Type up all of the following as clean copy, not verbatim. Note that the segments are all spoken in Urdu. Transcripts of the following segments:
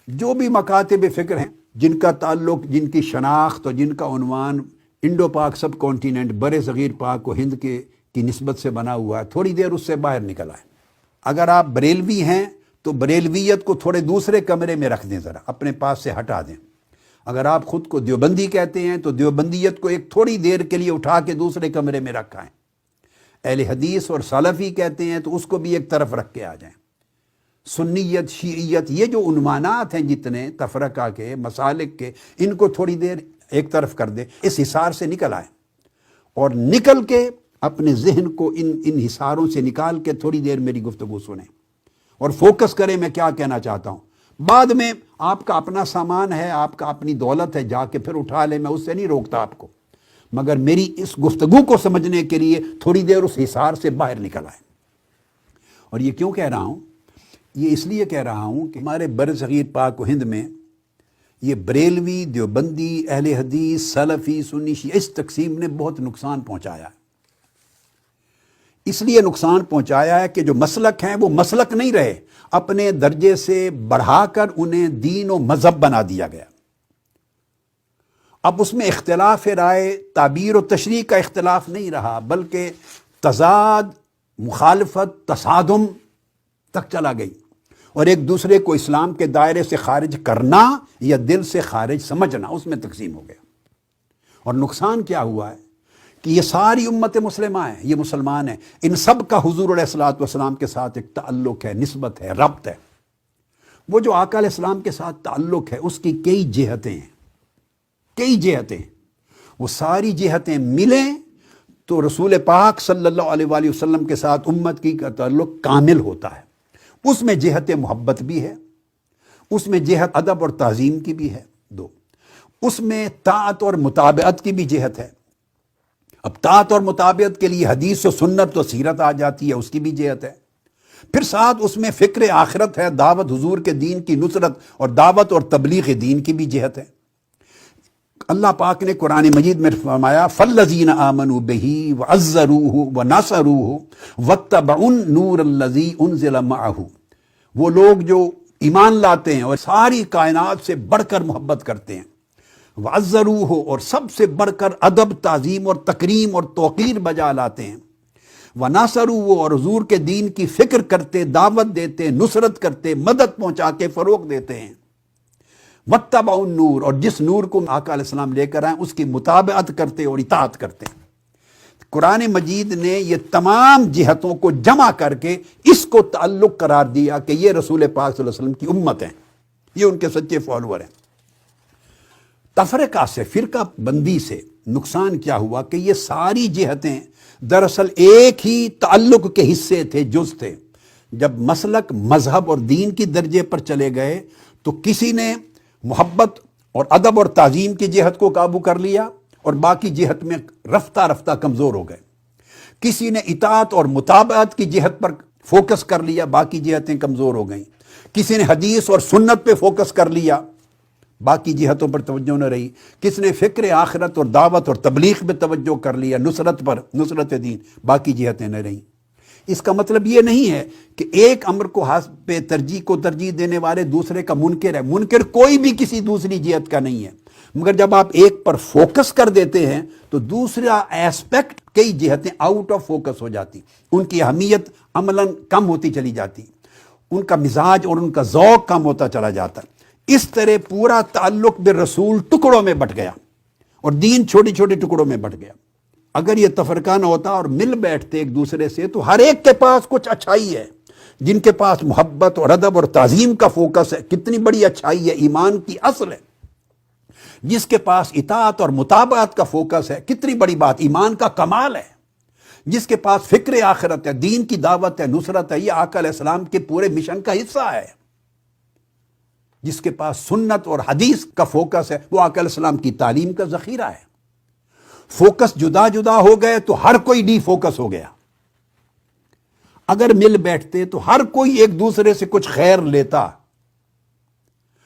جو بھی مکاتب فکر ہیں جن کا تعلق، جن کی شناخت اور جن کا عنوان انڈو پاک سب کانٹیننٹ بر صغیر پاک و ہند کی نسبت سے بنا ہوا ہے، تھوڑی دیر اس سے باہر نکل آئے۔ اگر آپ بریلوی ہیں تو بریلویت کو تھوڑے دوسرے کمرے میں رکھ دیں، ذرا اپنے پاس سے ہٹا دیں۔ اگر آپ خود کو دیوبندی کہتے ہیں تو دیوبندیت کو ایک تھوڑی دیر کے لیے اٹھا کے دوسرے کمرے میں رکھائیں۔ اہل حدیث اور سلفی کہتے ہیں تو اس کو بھی ایک طرف رکھ کے آ جائیں۔ سنیت، شیعیت، یہ جو عنوانات ہیں جتنے تفرقہ کے، مسالک کے، ان کو تھوڑی دیر ایک طرف کر دیں، اس حصار سے نکل آئیں اور نکل کے اپنے ذہن کو ان حصاروں سے نکال کے تھوڑی دیر میری گفتگو سنیں اور فوکس کریں میں کیا کہنا چاہتا ہوں۔ بعد میں آپ کا اپنا سامان ہے، آپ کا اپنی دولت ہے، جا کے پھر اٹھا لیں، میں اس سے نہیں روکتا آپ کو، مگر میری اس گفتگو کو سمجھنے کے لیے تھوڑی دیر اس حصار سے باہر نکل آئیں۔ اور یہ کیوں کہہ رہا ہوں؟ یہ اس لیے کہہ رہا ہوں کہ ہمارے برصغیر پاک و ہند میں یہ بریلوی، دیوبندی، اہل حدیث، سلفی، سنی، شیعہ، اس تقسیم نے بہت نقصان پہنچایا ہے۔ اس لیے نقصان پہنچایا ہے کہ جو مسلک ہیں وہ مسلک نہیں رہے، اپنے درجے سے بڑھا کر انہیں دین و مذہب بنا دیا گیا۔ اب اس میں اختلاف رائے، تعبیر و تشریح کا اختلاف نہیں رہا، بلکہ تضاد، مخالفت، تصادم تک چلا گئی، اور ایک دوسرے کو اسلام کے دائرے سے خارج کرنا یا دل سے خارج سمجھنا، اس میں تقسیم ہو گیا۔ اور نقصان کیا ہوا ہے کہ یہ ساری امت مسلمہ ہیں، یہ مسلمان ہیں، ان سب کا حضور علیہ الصلوۃ والسلام کے ساتھ ایک تعلق ہے، نسبت ہے، ربط ہے۔ وہ جو آقا علیہ السلام کے ساتھ تعلق ہے اس کی کئی جہتیں ہیں، کئی جہتیں، وہ ساری جہتیں ملیں تو رسول پاک صلی اللہ علیہ وآلہ وسلم کے ساتھ امت کی کا تعلق کامل ہوتا ہے۔ اس میں جہت محبت بھی ہے، اس میں جہت ادب اور تعظیم کی بھی ہے، دو، اس میں طاعت اور متابعت کی بھی جہت ہے۔ اب طاعت اور متابعت کے لیے حدیث و سنت و سیرت آ جاتی ہے، اس کی بھی جہت ہے۔ پھر ساتھ اس میں فکر آخرت ہے، دعوت حضور کے دین کی نصرت اور دعوت اور تبلیغ دین کی بھی جہت ہے۔ اللہ پاک نے قرآن مجید میں فرمایا فَالَّذِينَ آمَنُوا بِهِ وَعَزَّرُوهُ وَنَصَرُوهُ وَاتَّبَعُوا النُّورَ الَّذِي أُنزِلَ مَعَهُ، وہ لوگ جو ایمان لاتے ہیں اور ساری کائنات سے بڑھ کر محبت کرتے ہیں، وَعَزَّرُوهُ، اور سب سے بڑھ کر ادب، تعظیم اور تکریم اور توقیر بجا لاتے ہیں، وَنَصَرُوهُ، اور حضور کے دین کی فکر کرتے، دعوت دیتے، نصرت کرتے، مدد پہنچا کے فروغ دیتے ہیں، وَاتَّبَعُوا النُّورَ، اور جس نور کو آقا علیہ السلام لے کر آئیں اس کی متابعت کرتے اور اطاعت کرتے ہیں۔ قرآن مجید نے یہ تمام جہتوں کو جمع کر کے اس کو تعلق قرار دیا کہ یہ رسول پاک صلی اللہ علیہ وسلم کی امت ہیں، یہ ان کے سچے فالوور ہیں۔ تفرقہ سے، فرقہ بندی سے نقصان کیا ہوا کہ یہ ساری جہتیں دراصل ایک ہی تعلق کے حصے تھے، جز تھے۔ جب مسلک، مذہب اور دین کی درجے پر چلے گئے تو کسی نے محبت اور ادب اور تعظیم کی جہت کو قابو کر لیا اور باقی جہت میں رفتہ رفتہ کمزور ہو گئے۔ کسی نے اطاعت اور متابعت کی جہت پر فوکس کر لیا، باقی جہتیں کمزور ہو گئیں۔ کسی نے حدیث اور سنت پہ فوکس کر لیا، باقی جہتوں پر توجہ نہ رہی۔ کس نے فکر آخرت اور دعوت اور تبلیغ پہ توجہ کر لیا، نصرت پر، نصرت دین، باقی جہتیں نہ رہیں۔ اس کا مطلب یہ نہیں ہے کہ ایک امر کو پہ ترجیح کو ترجیح دینے والے دوسرے کا منکر ہے، منکر کوئی بھی کسی دوسری جہت کا نہیں ہے، مگر جب آپ ایک پر فوکس کر دیتے ہیں تو دوسرا ایسپیکٹ، کئی جہتیں آؤٹ آف فوکس ہو جاتی، ان کی اہمیت عملاً کم ہوتی چلی جاتی، ان کا مزاج اور ان کا ذوق کم ہوتا چلا جاتا۔ اس طرح پورا تعلق بالرسول ٹکڑوں میں بٹ گیا اور دین چھوٹے چھوٹے ٹکڑوں میں بٹ گیا۔ اگر یہ تفرقہ نہ ہوتا اور مل بیٹھتے ایک دوسرے سے تو ہر ایک کے پاس کچھ اچھائی ہے، جن کے پاس محبت اور ادب اور تعظیم کا فوکس ہے، کتنی بڑی اچھائی ہے، ایمان کی اصل ہے۔ جس کے پاس اطاعت اور متابعت کا فوکس ہے، کتنی بڑی بات، ایمان کا کمال ہے۔ جس کے پاس فکر آخرت ہے، دین کی دعوت ہے، نصرت ہے، یہ آقا علیہ السلام کے پورے مشن کا حصہ ہے۔ جس کے پاس سنت اور حدیث کا فوکس ہے، وہ آقا علیہ السلام کی تعلیم کا ذخیرہ ہے۔ فوکس جدا جدا ہو گئے تو ہر کوئی ڈی فوکس ہو گیا۔ اگر مل بیٹھتے تو ہر کوئی ایک دوسرے سے کچھ خیر لیتا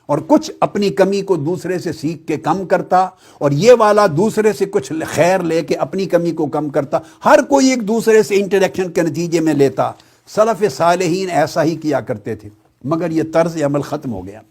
اور کچھ اپنی کمی کو دوسرے سے سیکھ کے کم کرتا، اور یہ والا دوسرے سے کچھ خیر لے کے اپنی کمی کو کم کرتا، ہر کوئی ایک دوسرے سے انٹریکشن کے نتیجے میں لیتا۔ سلف صالحین ایسا ہی کیا کرتے تھے، مگر یہ طرز عمل ختم ہو گیا۔